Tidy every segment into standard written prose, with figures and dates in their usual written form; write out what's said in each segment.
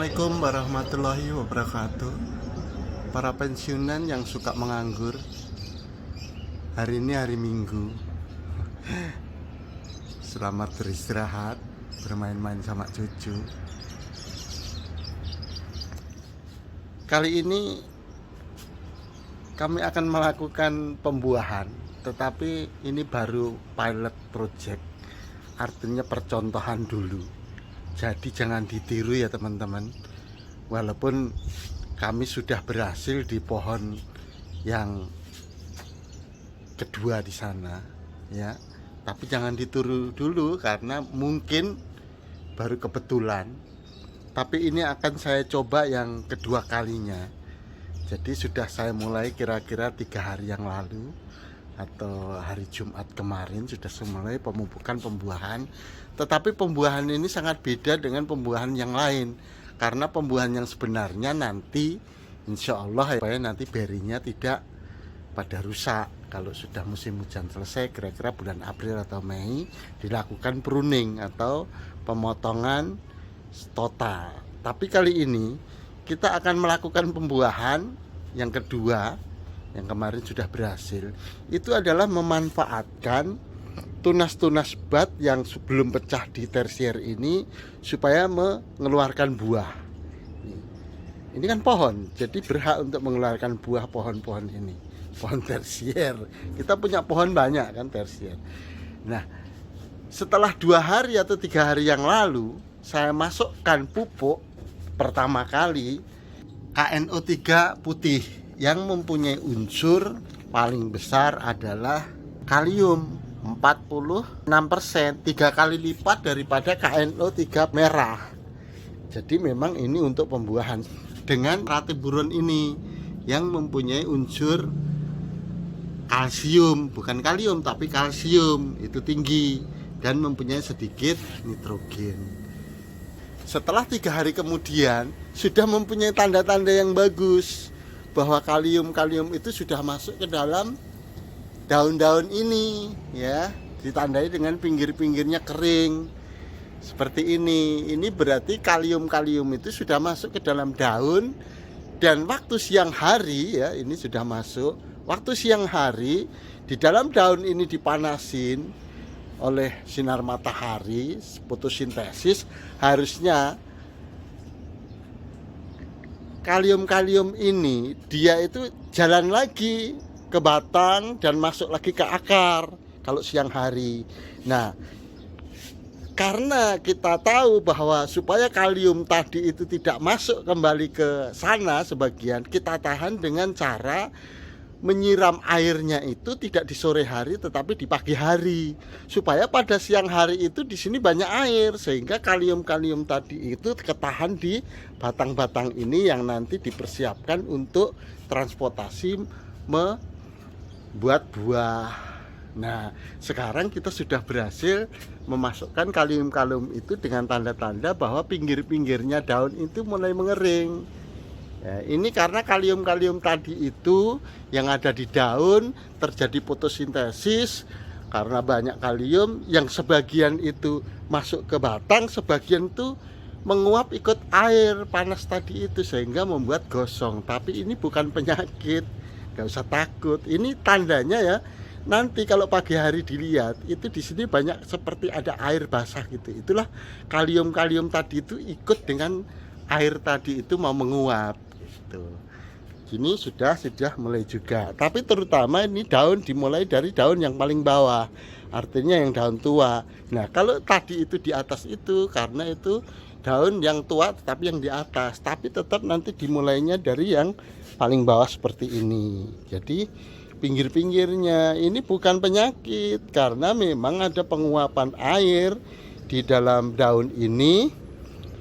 Assalamualaikum warahmatullahi wabarakatuh. Para pensiunan yang suka menganggur, hari ini hari Minggu. Selamat beristirahat, bermain-main sama cucu. Kali ini kami akan melakukan pembuahan, tetapi ini baru pilot project, artinya percontohan dulu. Jadi jangan ditiru ya teman-teman. Walaupun kami sudah berhasil di pohon yang kedua di sana ya, tapi jangan ditiru dulu karena mungkin baru kebetulan. Tapi ini akan saya coba yang kedua kalinya. Jadi sudah saya mulai kira-kira 3 hari yang lalu atau hari Jumat kemarin sudah mulai pemupukan pembuahan. Tetapi pembuahan ini sangat beda dengan pembuahan yang lain, karena pembuahan yang sebenarnya nanti insya Allah supaya nanti berinya tidak pada rusak. Kalau sudah musim hujan selesai kira-kira bulan April atau Mei dilakukan pruning atau pemotongan total. Tapi kali ini kita akan melakukan pembuahan yang kedua, yang kemarin sudah berhasil. Itu adalah memanfaatkan tunas-tunas bat yang sebelum pecah di tersier ini supaya mengeluarkan buah. Ini kan pohon, jadi berhak untuk mengeluarkan buah pohon-pohon ini. Pohon tersier. Kita punya pohon banyak kan tersier. Nah, setelah 2 hari atau 3 hari yang lalu saya masukkan pupuk pertama kali KNO3 putih yang mempunyai unsur paling besar adalah kalium 46%, 3 kali lipat daripada KNO3 merah. Jadi memang ini untuk pembuahan dengan ratiburon ini yang mempunyai unsur kalsium, bukan kalium tapi kalsium, itu tinggi dan mempunyai sedikit nitrogen. Setelah 3 hari kemudian sudah mempunyai tanda-tanda yang bagus bahwa kalium itu sudah masuk ke dalam daun-daun ini ya, ditandai dengan pinggir-pinggirnya kering seperti ini. Ini berarti kalium itu sudah masuk ke dalam daun, dan waktu siang hari ya, ini sudah masuk. Waktu siang hari di dalam daun ini dipanasin oleh sinar matahari, fotosintesis, harusnya kalium ini dia itu jalan lagi ke batang dan masuk lagi ke akar kalau siang hari. Nah, karena kita tahu bahwa supaya kalium tadi itu tidak masuk kembali ke sana sebagian, kita tahan dengan cara menyiram airnya itu tidak di sore hari tetapi di pagi hari, supaya pada siang hari itu di sini banyak air sehingga kalium tadi itu ketahan di batang-batang ini yang nanti dipersiapkan untuk transportasi membuat buah. Nah, sekarang kita sudah berhasil memasukkan kalium itu dengan tanda-tanda bahwa pinggir-pinggirnya daun itu mulai mengering. Ya, ini karena kalium tadi itu yang ada di daun terjadi fotosintesis, karena banyak kalium yang sebagian itu masuk ke batang, sebagian itu menguap ikut air panas tadi itu sehingga membuat gosong. Tapi ini bukan penyakit, nggak usah takut. Ini tandanya ya, nanti kalau pagi hari dilihat itu di sini banyak seperti ada air basah gitu. Itulah kalium tadi itu ikut dengan air tadi itu mau menguap. Ini sudah mulai juga, tapi terutama ini daun dimulai dari daun yang paling bawah, artinya yang daun tua. Nah, kalau tadi itu di atas itu karena itu daun yang tua tetapi yang di atas, tapi tetap nanti dimulainya dari yang paling bawah seperti ini. Jadi pinggir-pinggirnya ini bukan penyakit, karena memang ada penguapan air di dalam daun ini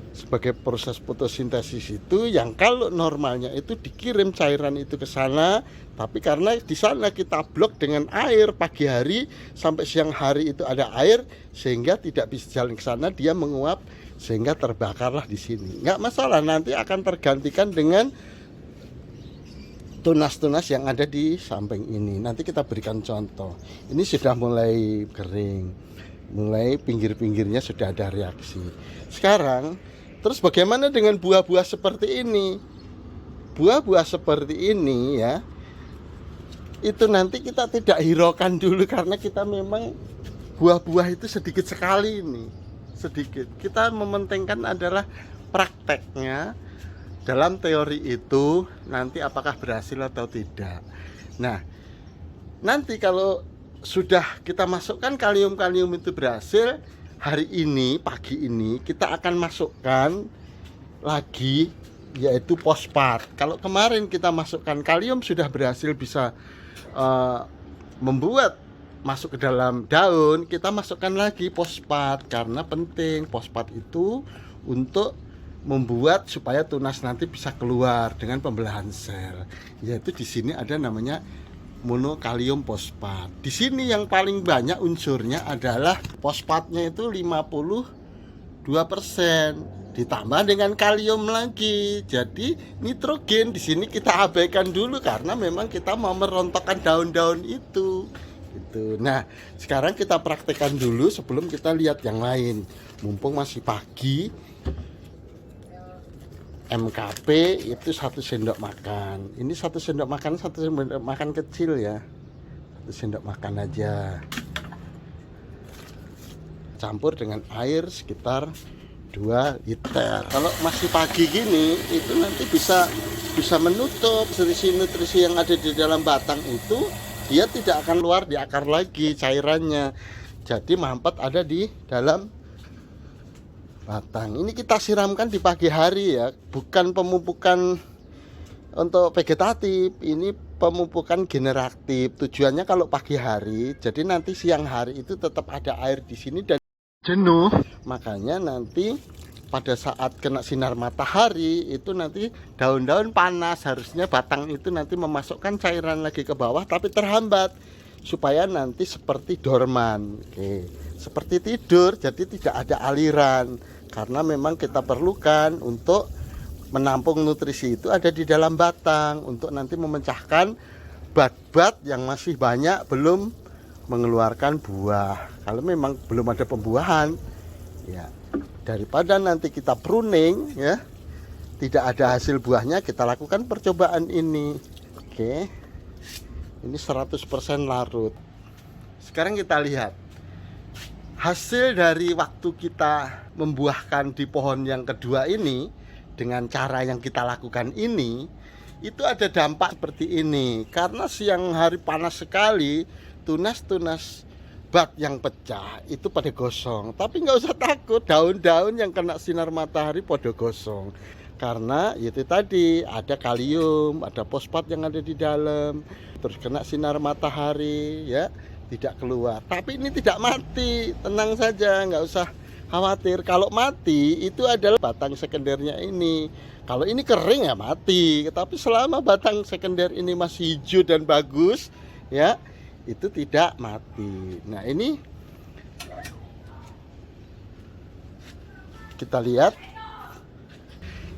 sebagai proses fotosintesis itu, yang kalau normalnya itu dikirim cairan itu ke sana, tapi karena di sana kita blok dengan air pagi hari sampai siang hari itu ada air sehingga tidak bisa jalan ke sana, dia menguap sehingga terbakarlah di sini. Nggak masalah, nanti akan tergantikan dengan tunas-tunas yang ada di samping ini. Nanti kita berikan contoh. Ini sudah mulai kering, mulai pinggir-pinggirnya sudah ada reaksi. Sekarang Terus bagaimana dengan buah-buah seperti ini? Buah-buah seperti ini ya, itu nanti kita tidak hiraukan dulu karena kita memang buah-buah itu sedikit sekali ini. Sedikit. Kita mementingkan adalah prakteknya. Dalam teori itu nanti apakah berhasil atau tidak. Nah, nanti kalau sudah kita masukkan kalium-kalium itu berhasil, hari ini, pagi ini kita akan masukkan lagi yaitu fosfat. Kalau kemarin kita masukkan kalium sudah berhasil bisa membuat masuk ke dalam daun, kita masukkan lagi fosfat karena penting. Fosfat itu untuk membuat supaya tunas nanti bisa keluar dengan pembelahan sel. Yaitu di sini ada namanya monokalium fosfat. Di sini yang paling banyak unsurnya adalah fosfatnya itu 52%, ditambah dengan kalium lagi. Jadi nitrogen di sini kita abaikan dulu karena memang kita mau merontokkan daun-daun itu. Gitu. Nah, sekarang kita praktekkan dulu sebelum kita lihat yang lain. Mumpung masih pagi. MKP itu 1 sendok makan. Ini 1 sendok makan, 1 sendok makan kecil ya. 1 sendok makan aja. Campur dengan air sekitar 2 liter. Kalau masih pagi gini, itu nanti bisa menutup nutrisi-nutrisi yang ada di dalam batang itu, dia tidak akan keluar di akar lagi cairannya. Jadi mampet ada di dalam batang. Ini kita siramkan di pagi hari ya, bukan pemupukan untuk vegetatif, ini pemupukan generatif. Tujuannya kalau pagi hari, jadi nanti siang hari itu tetap ada air di sini dan jenuh. Makanya nanti pada saat kena sinar matahari itu nanti daun-daun panas, harusnya batang itu nanti memasukkan cairan lagi ke bawah tapi terhambat supaya nanti seperti dorman. Oke. Seperti tidur, jadi tidak ada aliran. Karena memang kita perlukan untuk menampung nutrisi itu ada di dalam batang untuk nanti memecahkan bat-bat yang masih banyak belum mengeluarkan buah. Kalau memang belum ada pembuahan ya, daripada nanti kita pruning ya, tidak ada hasil buahnya, kita lakukan percobaan ini. Oke. Ini 100% larut. Sekarang kita lihat hasil dari waktu kita membuahkan di pohon yang kedua ini dengan cara yang kita lakukan ini, itu ada dampak seperti ini. Karena siang hari panas sekali, tunas-tunas bat yang pecah itu pada gosong. Tapi nggak usah takut, daun-daun yang kena sinar matahari pada gosong. Karena itu tadi ada kalium, ada fosfat yang ada di dalam, terus kena sinar matahari ya, tidak keluar. Tapi ini tidak mati, tenang saja, nggak usah khawatir. Kalau mati itu adalah batang sekendernya ini. Kalau ini kering ya mati. Tapi selama batang sekender ini masih hijau dan bagus ya, itu tidak mati. Nah ini kita lihat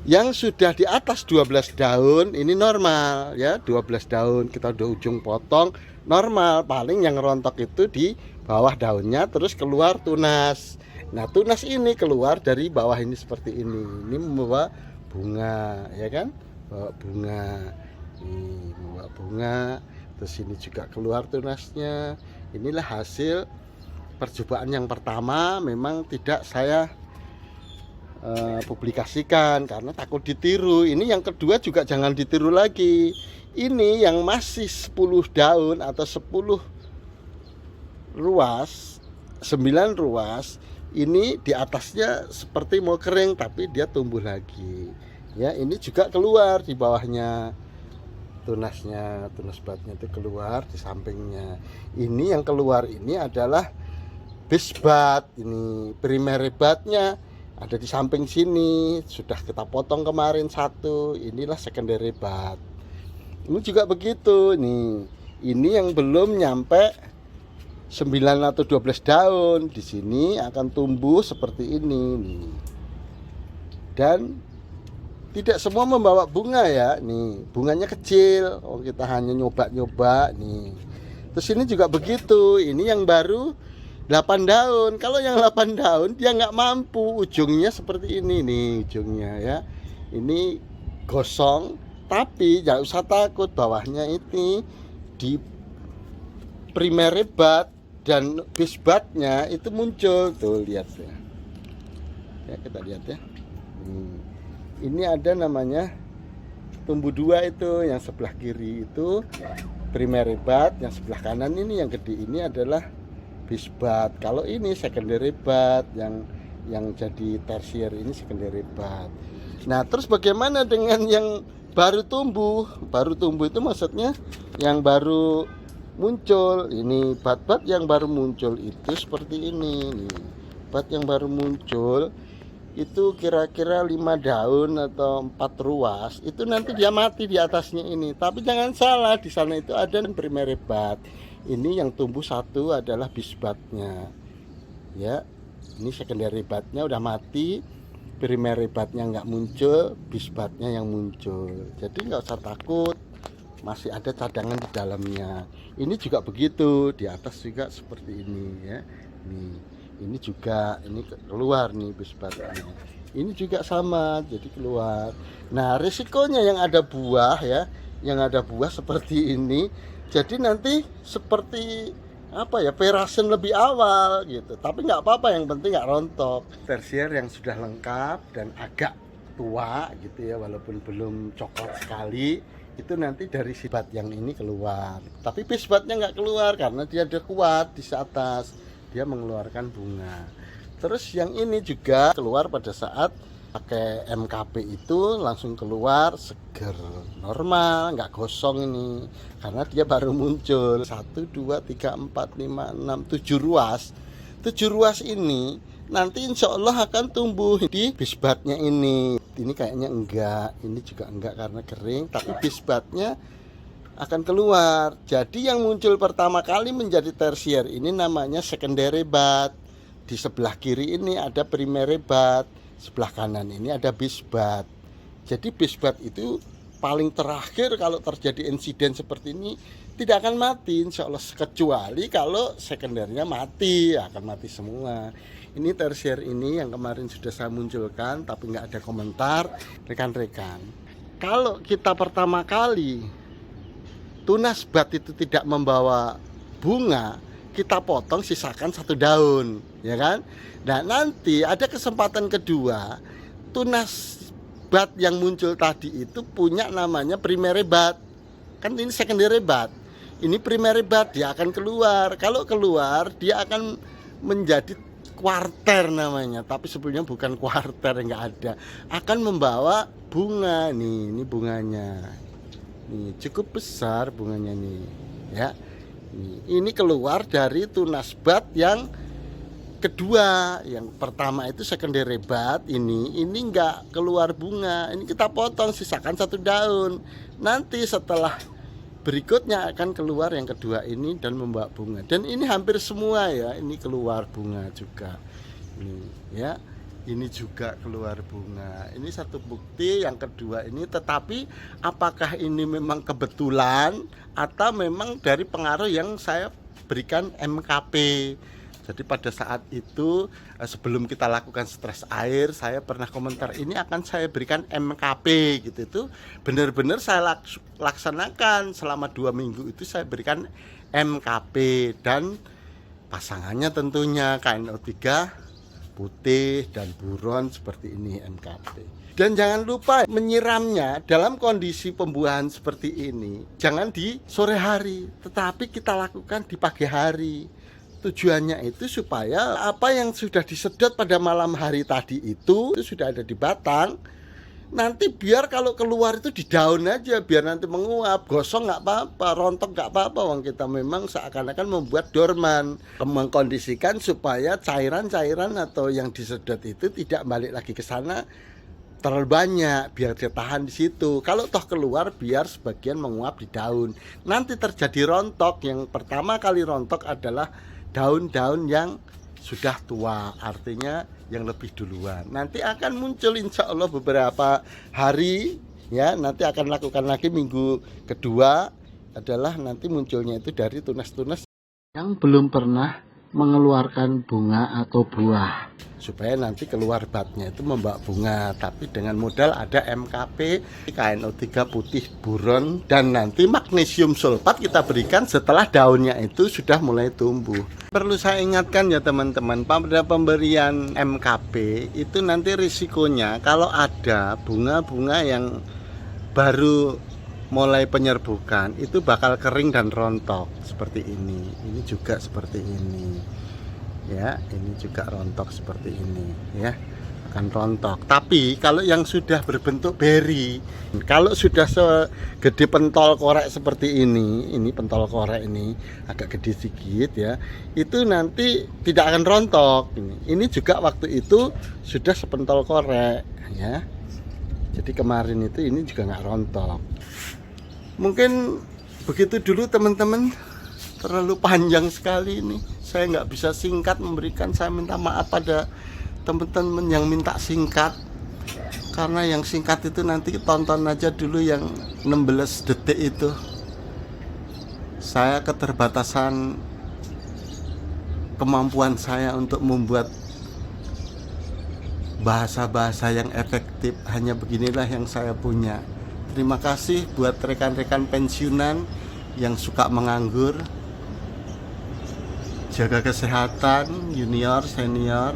yang sudah di atas 12 daun ini normal ya, 12 daun kita udah ujung potong normal. Paling yang rontok itu di bawah daunnya terus keluar tunas. Nah tunas ini keluar dari bawah ini seperti ini. Ini membawa bunga ya kan, bawa bunga. Ini membawa bunga. Terus ini juga keluar tunasnya. Inilah hasil percobaan yang pertama. Memang tidak saya publikasikan karena takut ditiru. Ini yang kedua juga jangan ditiru lagi. Ini yang masih 10 daun atau 10 ruas, 9 ruas, ini di atasnya seperti mau kering tapi dia tumbuh lagi. Ya, ini juga keluar di bawahnya tunasnya, tunas batnya itu keluar di sampingnya. Ini yang keluar ini adalah base bat, ini primary batnya ada di samping sini, sudah kita potong kemarin satu. Inilah secondary bat. Ini juga begitu nih. Ini yang belum nyampe 9 atau 12 daun. Di sini akan tumbuh seperti ini nih. Dan tidak semua membawa bunga ya. Nih, bunganya kecil. Oh, kita hanya nyoba-nyoba nih. Terus ini juga begitu. Ini yang baru 8 daun. Kalau yang 8 daun dia nggak mampu, ujungnya seperti ini nih ujungnya ya. Ini gosong, tapi nggak usah takut, bawahnya ini di primary bud dan base budnya itu muncul tuh, lihat ya. Ya kita lihat ya. Ini ada namanya tumbuh dua itu, yang sebelah kiri itu primary bud, yang sebelah kanan ini yang gede ini adalah base bud. Kalau ini secondary bud, yang jadi tertiary ini secondary bud. Nah, terus bagaimana dengan yang baru tumbuh? Baru tumbuh itu maksudnya yang baru muncul. Ini bud-bud yang baru muncul itu seperti ini nih. Bud yang baru muncul itu kira-kira 5 daun atau 4 ruas, itu nanti dia mati di atasnya ini. Tapi jangan salah, di sana itu ada primary bud. Ini yang tumbuh satu adalah base budnya. Ya, ini secondary budnya udah mati, primary budnya nggak muncul, base budnya yang muncul. Jadi nggak usah takut, masih ada cadangan di dalamnya. Ini juga begitu, di atas juga seperti ini ya. Ini juga, ini keluar nih base budnya. Ini juga sama, jadi keluar. Nah, risikonya yang ada buah ya, yang ada buah seperti ini. Jadi nanti seperti apa ya, perasen lebih awal gitu. Tapi nggak apa-apa, yang penting nggak rontok. Tersier yang sudah lengkap dan agak tua gitu ya, walaupun belum coklat sekali, itu nanti dari sifat yang ini keluar. Tapi base budnya nggak keluar karena dia udah kuat di atas, dia mengeluarkan bunga. Terus yang ini juga keluar pada saat pakai MKP itu langsung keluar seger, normal, nggak gosong ini, karena dia baru muncul. 1, 2, 3, 4, 5, 6, 7 ruas. 7 ruas ini nanti insya Allah akan tumbuh di base budnya ini. Ini kayaknya enggak, ini juga enggak karena kering, tapi base budnya akan keluar. Jadi yang muncul pertama kali menjadi tersier ini namanya secondary bud. Di sebelah kiri ini ada primary bud, sebelah kanan ini ada base bud. Jadi base bud itu paling terakhir kalau terjadi insiden seperti ini tidak akan mati insya Allah, kecuali kalau sekundernya mati, akan mati semua. Ini tersier ini yang kemarin sudah saya munculkan tapi nggak ada komentar rekan-rekan. Kalau kita pertama kali tunas bud itu tidak membawa bunga, kita potong, sisakan 1 daun, ya kan? Nah, nanti ada kesempatan kedua, tunas bud yang muncul tadi itu punya namanya primary bud. Kan ini secondary bud. Ini primary bud, dia akan keluar. Kalau keluar, dia akan menjadi kuarter namanya, tapi sebetulnya bukan kuarter, nggak ada. Akan membawa bunga nih, ini bunganya. Nih, cukup besar bunganya nih, ya. Ini keluar dari tunas bud yang kedua. Yang pertama itu secondary bud, ini nggak keluar bunga. Ini kita potong, sisakan 1 daun. Nanti setelah berikutnya akan keluar yang kedua ini dan membawa bunga. Dan ini hampir semua ya, ini keluar bunga juga. Ini ya. Ini juga keluar bunga. Ini satu bukti. Yang kedua ini, tetapi apakah ini memang kebetulan atau memang dari pengaruh yang saya berikan MKP. Jadi pada saat itu sebelum kita lakukan stres air, saya pernah komentar ini akan saya berikan MKP gitu. Itu benar-benar saya laksanakan selama 2 minggu itu, saya berikan MKP dan pasangannya tentunya KNO3 putih dan buron seperti ini MKP. Dan jangan lupa menyiramnya dalam kondisi pembuahan seperti ini, jangan di sore hari, tetapi kita lakukan di pagi hari. Tujuannya itu supaya apa yang sudah disedot pada malam hari tadi itu sudah ada di batang. Nanti biar kalau keluar itu di daun aja, biar nanti menguap, gosong nggak apa-apa, rontok nggak apa-apa. Wong kita memang seakan-akan membuat dorman, mengkondisikan supaya cairan-cairan atau yang disedot itu tidak balik lagi ke sana terlalu banyak, biar dia tahan di situ. Kalau toh keluar, biar sebagian menguap di daun. Nanti terjadi rontok. Yang pertama kali rontok adalah daun-daun yang sudah tua, artinya yang lebih duluan. Nanti akan muncul insya Allah beberapa hari ya, nanti akan lakukan lagi minggu kedua adalah nanti munculnya itu dari tunas-tunas yang belum pernah mengeluarkan bunga atau buah, supaya nanti keluar batnya itu membawa bunga, tapi dengan modal ada MKP, KNO3 putih, buron, dan nanti magnesium sulfat kita berikan setelah daunnya itu sudah mulai tumbuh. Perlu saya ingatkan ya teman-teman, pada pemberian MKP itu nanti risikonya kalau ada bunga-bunga yang baru mulai penyerbukan itu bakal kering dan rontok seperti ini. Ini juga seperti ini ya, ini juga rontok seperti ini ya, akan rontok. Tapi kalau yang sudah berbentuk beri, kalau sudah segede pentol korek seperti ini pentol korek ini agak gede sedikit ya, itu nanti tidak akan rontok. Ini juga waktu itu sudah sepentol korek ya, jadi kemarin itu ini juga nggak rontok. Mungkin begitu dulu teman-teman, terlalu panjang sekali ini, saya nggak bisa singkat memberikan. Saya minta maaf pada teman-teman yang minta singkat, karena yang singkat itu nanti tonton aja dulu yang 16 detik itu. Saya keterbatasan kemampuan saya untuk membuat bahasa-bahasa yang efektif, hanya beginilah yang saya punya. Terima kasih buat rekan-rekan pensiunan yang suka menganggur. Jaga kesehatan junior, senior,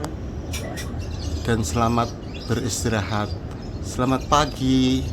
dan selamat beristirahat. Selamat pagi.